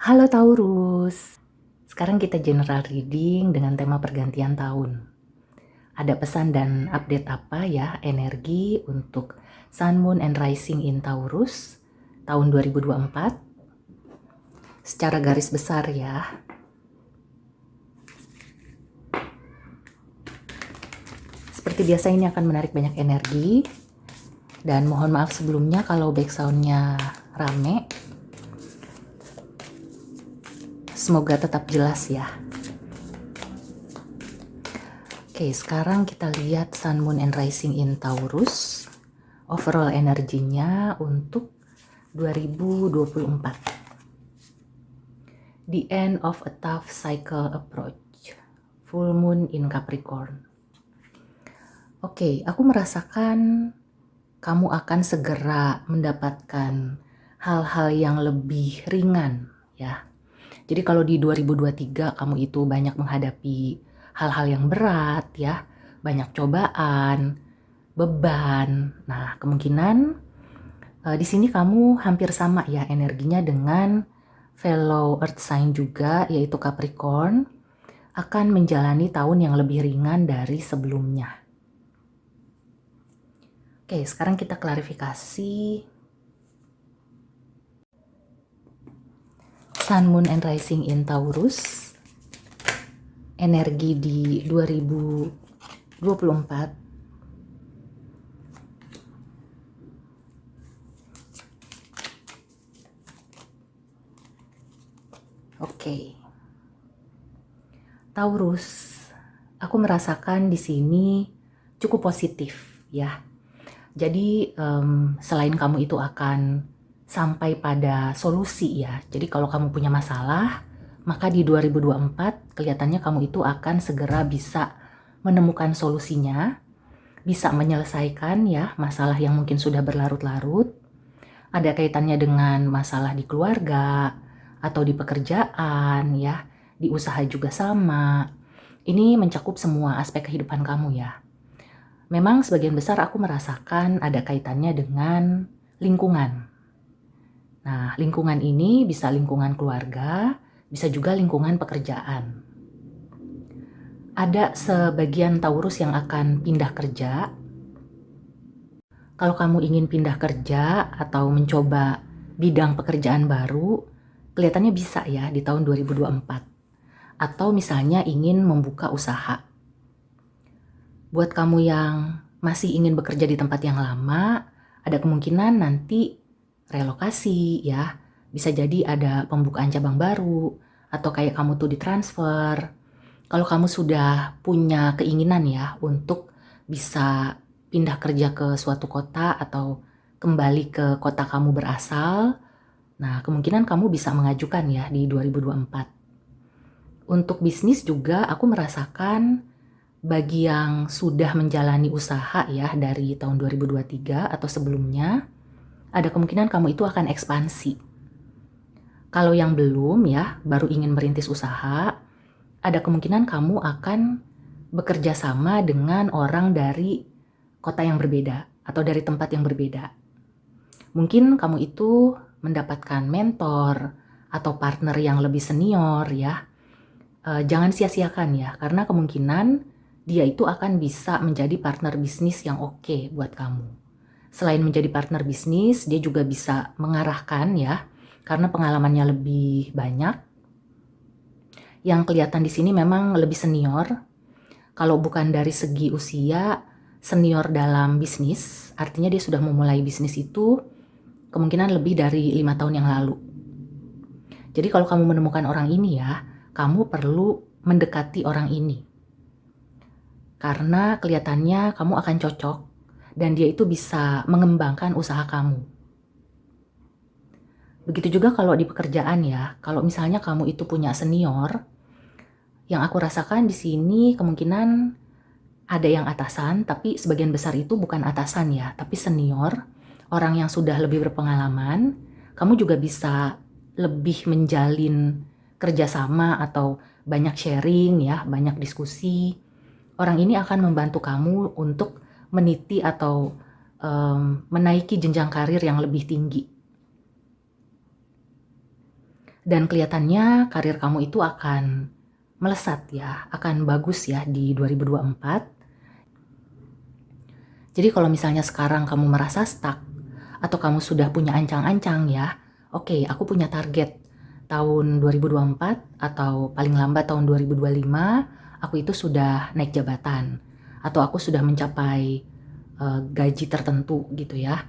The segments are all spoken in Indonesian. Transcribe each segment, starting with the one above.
Halo Taurus, sekarang kita general reading dengan tema pergantian tahun. Ada pesan dan update apa ya energi untuk Sun, Moon, and Rising in Taurus tahun 2024? Secara garis besar ya. Seperti biasa ini akan menarik banyak energi. Dan mohon maaf sebelumnya kalau backsoundnya rame. Semoga tetap jelas ya. Oke, sekarang kita lihat Sun, Moon, and Rising in Taurus. Overall energinya untuk 2024. The end of a tough cycle approach. Full Moon in Capricorn. Oke, aku merasakan kamu akan segera mendapatkan hal-hal yang lebih ringan ya. Jadi kalau di 2023 kamu itu banyak menghadapi hal-hal yang berat ya, banyak cobaan, beban. Nah, kemungkinan di sini kamu hampir sama ya energinya dengan fellow earth sign juga, yaitu Capricorn, akan menjalani tahun yang lebih ringan dari sebelumnya. Oke, sekarang kita klarifikasi. Sun, Moon, and Rising in Taurus. Energi di 2024. Oke. Taurus, aku merasakan di sini cukup positif ya. Jadi selain kamu itu akan sampai pada solusi ya. Jadi kalau kamu punya masalah, maka di 2024 kelihatannya kamu itu akan segera bisa menemukan solusinya, bisa menyelesaikan ya masalah yang mungkin sudah berlarut-larut. Ada kaitannya dengan masalah di keluarga atau di pekerjaan ya, di usaha juga sama. Ini mencakup semua aspek kehidupan kamu ya. Memang sebagian besar aku merasakan ada kaitannya dengan lingkungan. Nah, lingkungan ini bisa lingkungan keluarga, bisa juga lingkungan pekerjaan. Ada sebagian Taurus yang akan pindah kerja. Kalau kamu ingin pindah kerja atau mencoba bidang pekerjaan baru, kelihatannya bisa ya di tahun 2024. Atau misalnya ingin membuka usaha. Buat kamu yang masih ingin bekerja di tempat yang lama, ada kemungkinan nanti relokasi ya, bisa jadi ada pembukaan cabang baru, atau kayak kamu tuh ditransfer. Kalau kamu sudah punya keinginan ya untuk bisa pindah kerja ke suatu kota atau kembali ke kota kamu berasal, nah kemungkinan kamu bisa mengajukan ya di 2024. Untuk bisnis juga aku merasakan bagi yang sudah menjalani usaha ya dari tahun 2023 atau sebelumnya, ada kemungkinan kamu itu akan ekspansi. Kalau yang belum ya, baru ingin merintis usaha, ada kemungkinan kamu akan bekerja sama dengan orang dari kota yang berbeda atau dari tempat yang berbeda. Mungkin kamu itu mendapatkan mentor atau partner yang lebih senior ya. Jangan sia-siakan ya, karena kemungkinan dia itu akan bisa menjadi partner bisnis yang oke buat kamu. Selain menjadi partner bisnis, dia juga bisa mengarahkan ya, karena pengalamannya lebih banyak. Yang kelihatan di sini memang lebih senior. Kalau bukan dari segi usia, senior dalam bisnis, artinya dia sudah memulai bisnis itu kemungkinan lebih dari 5 tahun yang lalu. Jadi kalau kamu menemukan orang ini ya, kamu perlu mendekati orang ini. Karena kelihatannya kamu akan cocok dan dia itu bisa mengembangkan usaha kamu. Begitu juga kalau di pekerjaan ya, kalau misalnya kamu itu punya senior, yang aku rasakan di sini kemungkinan ada yang atasan, tapi sebagian besar itu bukan atasan ya, tapi senior, orang yang sudah lebih berpengalaman. Kamu juga bisa lebih menjalin kerjasama atau banyak sharing ya, banyak diskusi. Orang ini akan membantu kamu untuk meniti atau menaiki jenjang karir yang lebih tinggi. Dan kelihatannya karir kamu itu akan melesat ya, akan bagus ya di 2024. Jadi kalau misalnya sekarang kamu merasa stuck atau kamu sudah punya ancang-ancang ya, oke, aku punya target tahun 2024 atau paling lambat tahun 2025 aku itu sudah naik jabatan atau aku sudah mencapai gaji tertentu gitu ya.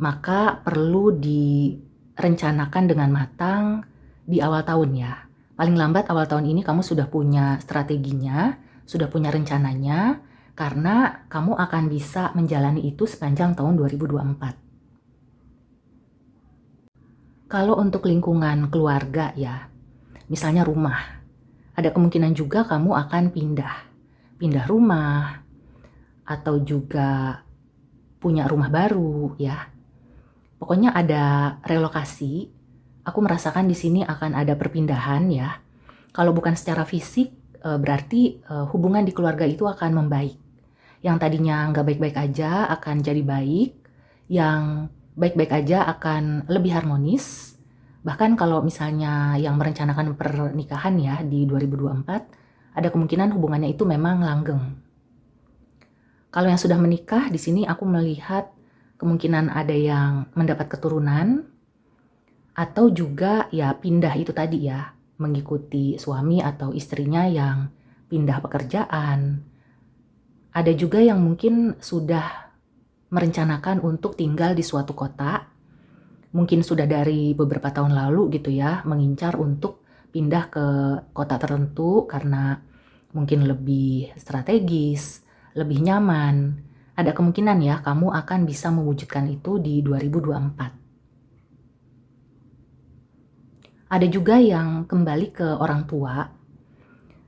Maka perlu direncanakan dengan matang di awal tahun ya. Paling lambat awal tahun ini kamu sudah punya strateginya, sudah punya rencananya, karena kamu akan bisa menjalani itu sepanjang tahun 2024. Kalau untuk lingkungan keluarga ya, misalnya rumah, ada kemungkinan juga kamu akan pindah rumah, atau juga punya rumah baru ya. Pokoknya ada relokasi. Aku merasakan di sini akan ada perpindahan ya. Kalau bukan secara fisik, berarti hubungan di keluarga itu akan membaik. Yang tadinya nggak baik-baik aja akan jadi baik. Yang baik-baik aja akan lebih harmonis. Bahkan kalau misalnya yang merencanakan pernikahan ya di 2024, ada kemungkinan hubungannya itu memang langgeng. Kalau yang sudah menikah, di sini aku melihat kemungkinan ada yang mendapat keturunan, atau juga ya pindah itu tadi ya, mengikuti suami atau istrinya yang pindah pekerjaan. Ada juga yang mungkin sudah merencanakan untuk tinggal di suatu kota, mungkin sudah dari beberapa tahun lalu gitu ya, mengincar untuk pindah ke kota tertentu karena mungkin lebih strategis, lebih nyaman. Ada kemungkinan ya kamu akan bisa mewujudkan itu di 2024. Ada juga yang kembali ke orang tua.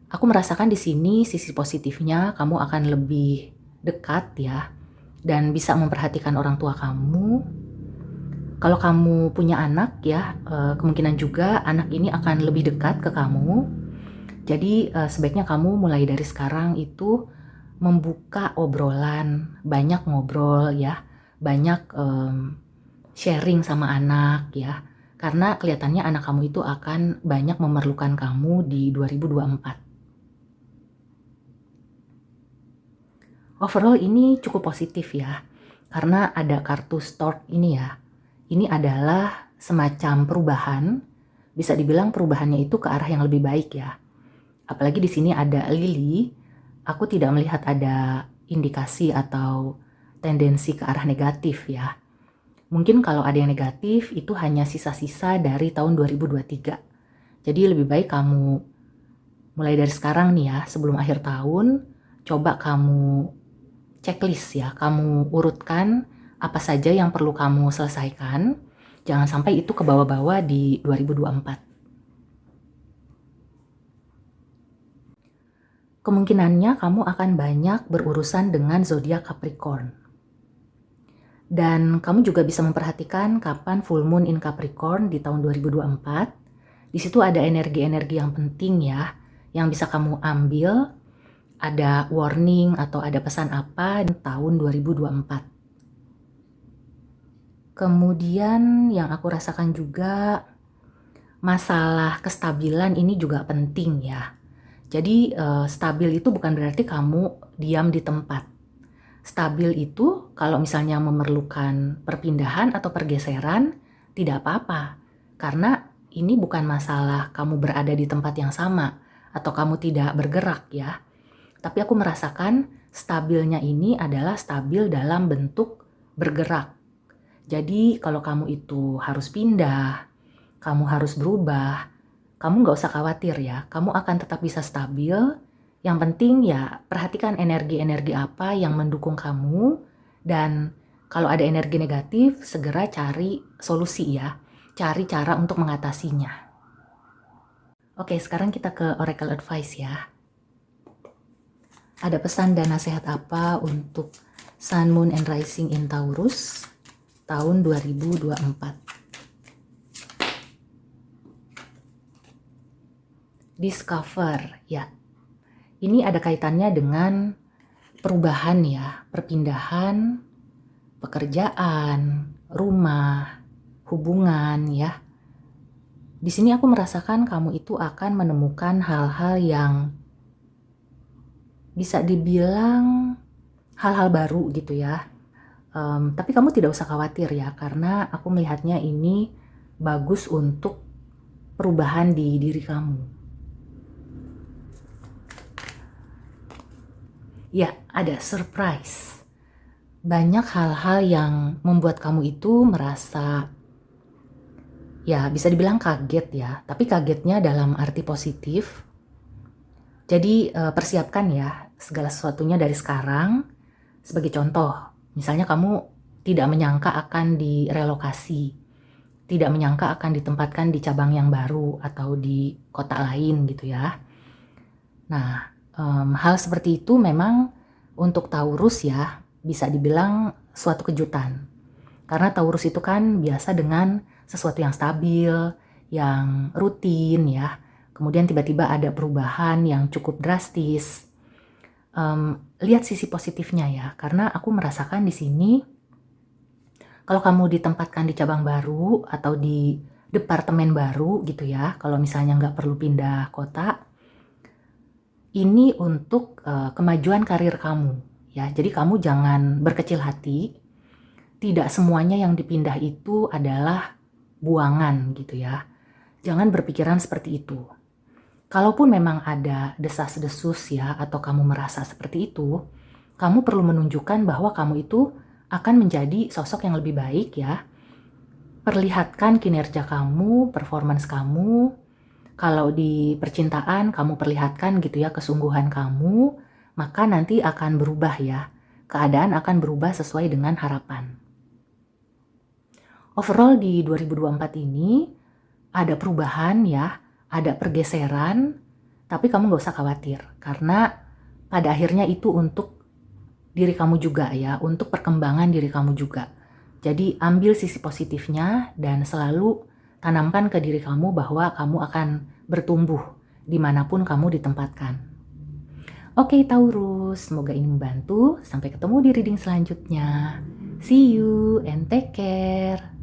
Aku merasakan di sini sisi positifnya kamu akan lebih dekat ya dan bisa memperhatikan orang tua kamu. Kalau kamu punya anak ya, kemungkinan juga anak ini akan lebih dekat ke kamu. Jadi sebaiknya kamu mulai dari sekarang itu membuka obrolan, banyak ngobrol ya, banyak sharing sama anak ya, karena kelihatannya anak kamu itu akan banyak memerlukan kamu di 2024. Overall ini cukup positif ya, karena ada kartu stork ini ya. Ini adalah semacam perubahan, bisa dibilang perubahannya itu ke arah yang lebih baik ya. Apalagi di sini ada lili, aku tidak melihat ada indikasi atau tendensi ke arah negatif ya. Mungkin kalau ada yang negatif itu hanya sisa-sisa dari tahun 2023. Jadi lebih baik kamu mulai dari sekarang nih ya, sebelum akhir tahun, coba kamu checklist ya, kamu urutkan apa saja yang perlu kamu selesaikan. Jangan sampai itu ke bawah-bawah di 2024. Kemungkinannya kamu akan banyak berurusan dengan zodiak Capricorn. Dan kamu juga bisa memperhatikan kapan full moon in Capricorn di tahun 2024. Di situ ada energi-energi yang penting ya, yang bisa kamu ambil. Ada warning atau ada pesan apa di tahun 2024. Kemudian yang aku rasakan juga masalah kestabilan ini juga penting ya. Jadi stabil itu bukan berarti kamu diam di tempat. Stabil itu kalau misalnya memerlukan perpindahan atau pergeseran tidak apa-apa. Karena ini bukan masalah kamu berada di tempat yang sama atau kamu tidak bergerak ya. Tapi aku merasakan stabilnya ini adalah stabil dalam bentuk bergerak. Jadi kalau kamu itu harus pindah, kamu harus berubah, kamu nggak usah khawatir ya, kamu akan tetap bisa stabil. Yang penting ya perhatikan energi-energi apa yang mendukung kamu, dan kalau ada energi negatif segera cari solusi ya, cari cara untuk mengatasinya. Oke, sekarang kita ke Oracle Advice ya. Ada pesan dan nasihat apa untuk Sun, Moon, and Rising in Taurus tahun 2024? Discover, ya. Ini ada kaitannya dengan perubahan ya, perpindahan, pekerjaan, rumah, hubungan ya. Di sini aku merasakan kamu itu akan menemukan hal-hal yang bisa dibilang hal-hal baru gitu ya. Tapi kamu tidak usah khawatir ya, karena aku melihatnya ini bagus untuk perubahan di diri kamu. Ya, ada surprise. Banyak hal-hal yang membuat kamu itu merasa, ya bisa dibilang kaget ya, tapi kagetnya dalam arti positif. Jadi persiapkan ya segala sesuatunya dari sekarang. Sebagai contoh, misalnya kamu tidak menyangka akan direlokasi, tidak menyangka akan ditempatkan di cabang yang baru atau di kota lain gitu ya. Nah, hal seperti itu memang untuk Taurus ya bisa dibilang suatu kejutan. Karena Taurus itu kan biasa dengan sesuatu yang stabil, yang rutin ya. Kemudian tiba-tiba ada perubahan yang cukup drastis. Lihat sisi positifnya ya, karena aku merasakan di sini kalau kamu ditempatkan di cabang baru atau di departemen baru gitu ya, kalau misalnya nggak perlu pindah kota, ini untuk kemajuan karir kamu ya. Jadi kamu jangan berkecil hati. Tidak semuanya yang dipindah itu adalah buangan gitu ya. Jangan berpikiran seperti itu. Kalaupun memang ada desas-desus ya, atau kamu merasa seperti itu, kamu perlu menunjukkan bahwa kamu itu akan menjadi sosok yang lebih baik ya. Perlihatkan kinerja kamu, performance kamu. Kalau di percintaan kamu perlihatkan gitu ya kesungguhan kamu, maka nanti akan berubah ya. Keadaan akan berubah sesuai dengan harapan. Overall di 2024 ini ada perubahan ya, ada pergeseran, tapi kamu gak usah khawatir karena pada akhirnya itu untuk diri kamu juga ya, untuk perkembangan diri kamu juga. Jadi ambil sisi positifnya dan selalu tanamkan ke diri kamu bahwa kamu akan bertumbuh dimanapun kamu ditempatkan. Oke Taurus, semoga ini membantu. Sampai ketemu di reading selanjutnya. See you and take care.